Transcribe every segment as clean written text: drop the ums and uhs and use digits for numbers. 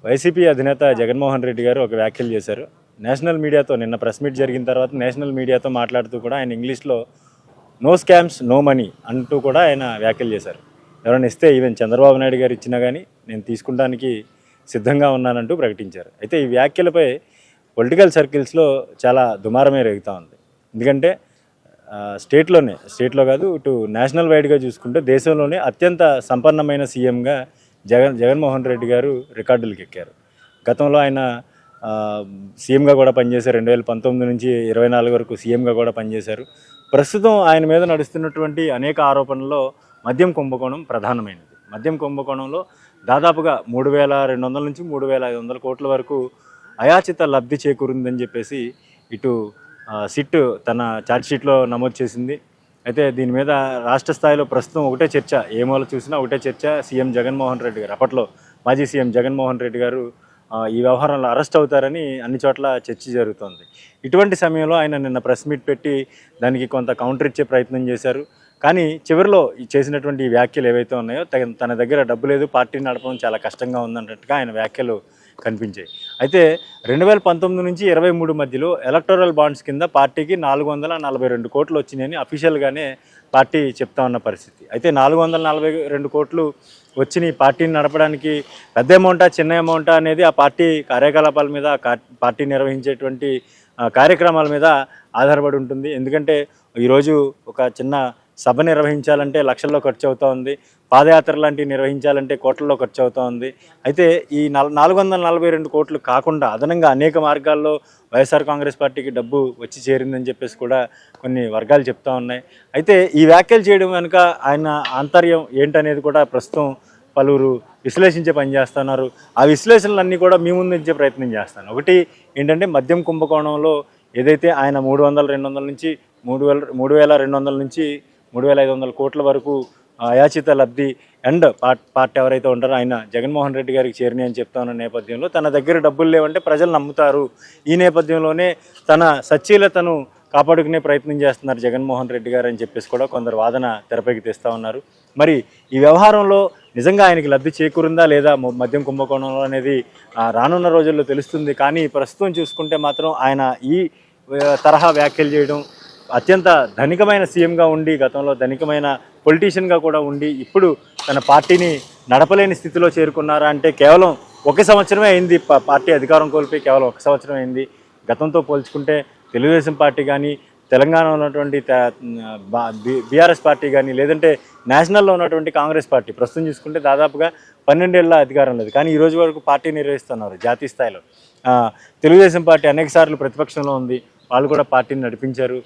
YCP అధినేత జగన్మోహన్ రెడ్డి గారు ఒక వ్యాఖ్యలు చేశారు. నేషనల్ మీడియాతో నిన్న ప్రెస్ మీట్ జరిగిన తర్వాత నేషనల్ మీడియాతో మాట్లాడుతూ కూడా ఆయన ఇంగ్లీష్లో నో స్కామ్స్ నో మనీ అంటూ కూడా ఆయన వ్యాఖ్యలు చేశారు. ఎవరైనా ఇస్తే ఈవెన్ చంద్రబాబు నాయుడు గారు ఇచ్చినా కానీ నేను తీసుకుంటానికి సిద్ధంగా ఉన్నానంటూ ప్రకటించారు. అయితే ఈ వ్యాఖ్యలపై పొలిటికల్ సర్కిల్స్లో చాలా దుమారమే రేగుతూ ఉంది. ఎందుకంటే స్టేట్లో కాదు ఇటు నేషనల్ వైడ్గా చూసుకుంటే దేశంలోనే అత్యంత సంపన్నమైన సీఎంగా జగన్మోహన్ రెడ్డి గారు రికార్డులకు ఎక్కారు. గతంలో ఆయన సీఎంగా కూడా పనిచేశారు. 2019 నుంచి 24 వరకు సీఎంగా కూడా పనిచేశారు. ప్రస్తుతం ఆయన మీద నడుస్తున్నటువంటి అనేక ఆరోపణల్లో మద్యం కుంభకోణం ప్రధానమైనది. మద్యం కుంభకోణంలో దాదాపుగా 3,200 నుంచి 3,500 కోట్ల వరకు అయాచిత లబ్ధి చేకూరిందని చెప్పేసి ఇటు సిట్ తన ఛార్జ్షీట్లో నమోదు చేసింది. అయితే దీని మీద రాష్ట్ర స్థాయిలో ప్రస్తుతం ఒకటే చర్చ, ఏ మూల చూసినా ఒకటే చర్చ. సీఎం జగన్మోహన్ రెడ్డి గారు, అప్పట్లో మాజీ సీఎం జగన్మోహన్ రెడ్డి గారు ఈ వ్యవహారంలో అరెస్ట్ అవుతారని అన్ని చోట్ల చర్చ జరుగుతోంది. ఇటువంటి సమయంలో ఆయన నిన్న ప్రెస్ మీట్ పెట్టి దానికి కొంత కౌంటర్ ఇచ్చే ప్రయత్నం చేశారు. కానీ చివరిలో చేసినటువంటి ఈ వ్యాఖ్యలు ఏవైతే ఉన్నాయో తన దగ్గర డబ్బు లేదు, పార్టీని నడపడం చాలా కష్టంగా ఉందన్నట్టుగా ఆయన వ్యాఖ్యలు కనిపించాయి. అయితే 2019 నుంచి 23 మధ్యలో ఎలక్టోరల్ బాండ్స్ కింద పార్టీకి 442 కోట్లు వచ్చినాయని అఫీషియల్గానే పార్టీ చెప్తా ఉన్న పరిస్థితి. అయితే 442 కోట్లు వచ్చిన పార్టీని నడపడానికి పెద్ద అమౌంటా చిన్న అమౌంటా అనేది ఆ పార్టీ కార్యకలాపాల మీద, పార్టీ నిర్వహించేటువంటి కార్యక్రమాల మీద ఆధారపడి ఉంటుంది. ఎందుకంటే ఈరోజు ఒక చిన్న సభ నిర్వహించాలంటే లక్షల్లో ఖర్చు అవుతూ ఉంది, పాదయాత్ర లాంటివి నిర్వహించాలంటే కోట్లలో ఖర్చు అవుతూ ఉంది. అయితే ఈ 442 కోట్లు కాకుండా అదనంగా అనేక మార్గాల్లో వైఎస్ఆర్ కాంగ్రెస్ పార్టీకి డబ్బు వచ్చి చేరిందని చెప్పేసి కూడా కొన్ని వర్గాలు చెప్తా ఉన్నాయి. అయితే ఈ వ్యాఖ్యలు చేయడం వెనుక ఆయన ఆంతర్యం ఏంటనేది కూడా ప్రస్తుతం పలువురు విశ్లేషించే పని చేస్తున్నారు. ఆ విశ్లేషణలన్నీ కూడా మీ ముందు ఇచ్చే ప్రయత్నం చేస్తాను. ఒకటి ఏంటంటే మద్యం కుంభకోణంలో ఏదైతే ఆయన 300-200 నుంచి 3,200 నుంచి 3,500 కోట్ల వరకు అయాచిత లబ్ధి అండ్ పార్టీ ఎవరైతే ఉంటారో ఆయన జగన్మోహన్ రెడ్డి గారికి చేరినాయి అని చెప్తా ఉన్న నేపథ్యంలో తన దగ్గర డబ్బులు లేవంటే ప్రజలు నమ్ముతారు. ఈ నేపథ్యంలోనే తన సచ్చీలతను కాపాడుకునే ప్రయత్నం చేస్తున్నారు జగన్మోహన్ రెడ్డి గారు అని చెప్పేసి కూడా కొందరు వాదన తెరపైకి తెస్తూ ఉన్నారు. మరి ఈ వ్యవహారంలో నిజంగా ఆయనకి లబ్ధి చేకూరిందా లేదా మద్యం కుంభకోణంలో అనేది రానున్న రోజుల్లో తెలుస్తుంది. కానీ ప్రస్తుతం చూసుకుంటే మాత్రం ఆయన ఈ తరహా వ్యాఖ్యలు చేయడం, అత్యంత ధనికమైన సీఎంగా ఉండి గతంలో ధనికమైన పొలిటీషియన్గా కూడా ఉండి ఇప్పుడు తన పార్టీని నడపలేని స్థితిలో చేరుకున్నారా అంటే కేవలం 1 సంవత్సరమే అయింది. పార్టీ అధికారం కోల్పోయి కేవలం 1 సంవత్సరం అయింది. గతంతో పోల్చుకుంటే తెలుగుదేశం పార్టీ కానీ, తెలంగాణలో ఉన్నటువంటి బీఆర్ఎస్ పార్టీ కానీ, లేదంటే నేషనల్లో ఉన్నటువంటి కాంగ్రెస్ పార్టీ ప్రస్తుతం చూసుకుంటే దాదాపుగా 12 ఏళ్ళ అధికారం లేదు. కానీ ఈరోజు వరకు పార్టీ నిర్వహిస్తున్నారు జాతీయ స్థాయిలో. తెలుగుదేశం పార్టీ అనేక సార్లు ప్రతిపక్షంలో ఉంది, వాళ్ళు కూడా పార్టీని నడిపించారు,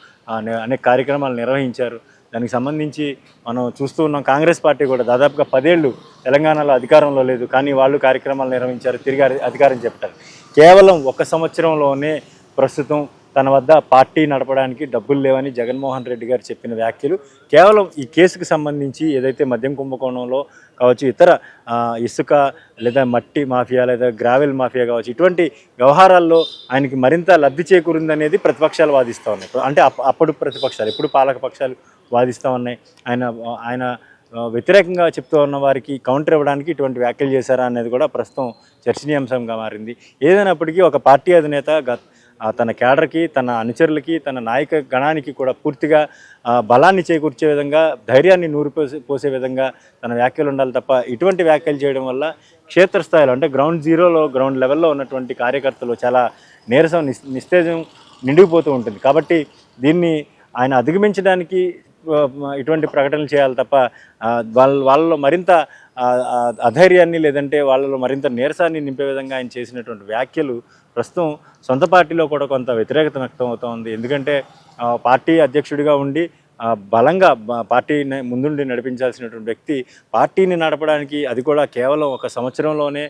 అనేక కార్యక్రమాలు నిర్వహించారు. దానికి సంబంధించి మనం చూస్తూ ఉన్నాం. కాంగ్రెస్ పార్టీ కూడా దాదాపుగా 10 ఏళ్ళు తెలంగాణలో అధికారంలో లేదు, కానీ వాళ్ళు కార్యక్రమాలు నిర్వహించారు, తిరిగి అధికారం చెప్పారు. కేవలం 1 సంవత్సరంలోనే ప్రస్తుతం తన వద్ద పార్టీ నడపడానికి డబ్బులు లేవని జగన్మోహన్ రెడ్డి గారు చెప్పిన వ్యాఖ్యలు కేవలం ఈ కేసుకు సంబంధించి ఏదైతే మద్యం కుంభకోణంలో కావచ్చు, ఇతర ఇసుక లేదా మట్టి మాఫియా లేదా గ్రావెల్ మాఫియా కావచ్చు, ఇటువంటి వ్యవహారాల్లో ఆయనకి మరింత లబ్ధి చేకూరిందనేది ప్రతిపక్షాలు వాదిస్తూ ఉన్నాయి. అంటే అప్పుడు ప్రతిపక్షాలు, ఇప్పుడు పాలక పక్షాలు వాదిస్తూ ఉన్నాయి. ఆయన వ్యతిరేకంగా చెప్తూ ఉన్న వారికి కౌంటర్ ఇవ్వడానికి ఇటువంటి వ్యాఖ్యలు చేశారా అనేది కూడా ప్రస్తుతం చర్చనీయాంశంగా మారింది. ఏదైనప్పటికీ ఒక పార్టీ అధినేత తన క్యాడర్కి, తన అనుచరులకి, తన నాయక గణానికి కూడా పూర్తిగా బలాన్ని చేకూర్చే విధంగా, ధైర్యాన్ని పోసే విధంగా తన వ్యాఖ్యలు ఉండాలి తప్ప ఇటువంటి వ్యాఖ్యలు చేయడం వల్ల క్షేత్రస్థాయిలో అంటే గ్రౌండ్ లెవెల్లో ఉన్నటువంటి కార్యకర్తలు చాలా నీరసం, నిస్తేజం నిండిపోతూ ఉంటుంది. కాబట్టి దీన్ని ఆయన అధిగమించడానికి ఇటువంటి ప్రకటనలు చేయాలి తప్ప వాళ్ళలో మరింత అధైర్యాన్ని లేదంటే వాళ్ళలో మరింత నీరసాన్ని నింపే విధంగా ఆయన చేసినటువంటి వ్యాఖ్యలు ప్రస్తుతం సొంత పార్టీలో కూడా కొంత వ్యతిరేకత వ్యక్తం అవుతూ ఉంది. ఎందుకంటే పార్టీ అధ్యక్షుడిగా ఉండి బలంగా పార్టీని ముందుండి నడిపించాల్సినటువంటి వ్యక్తి పార్టీని నడపడానికి, అది కూడా కేవలం 1 సంవత్సరంలోనే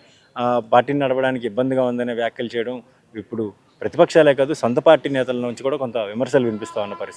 పార్టీని నడపడానికి ఇబ్బందిగా ఉందనే వ్యాఖ్యలు చేయడం ఇప్పుడు ప్రతిపక్షాలే కాదు సొంత పార్టీ నేతల నుంచి కూడా కొంత విమర్శలు వినిపిస్తూ ఉన్న పరిస్థితి.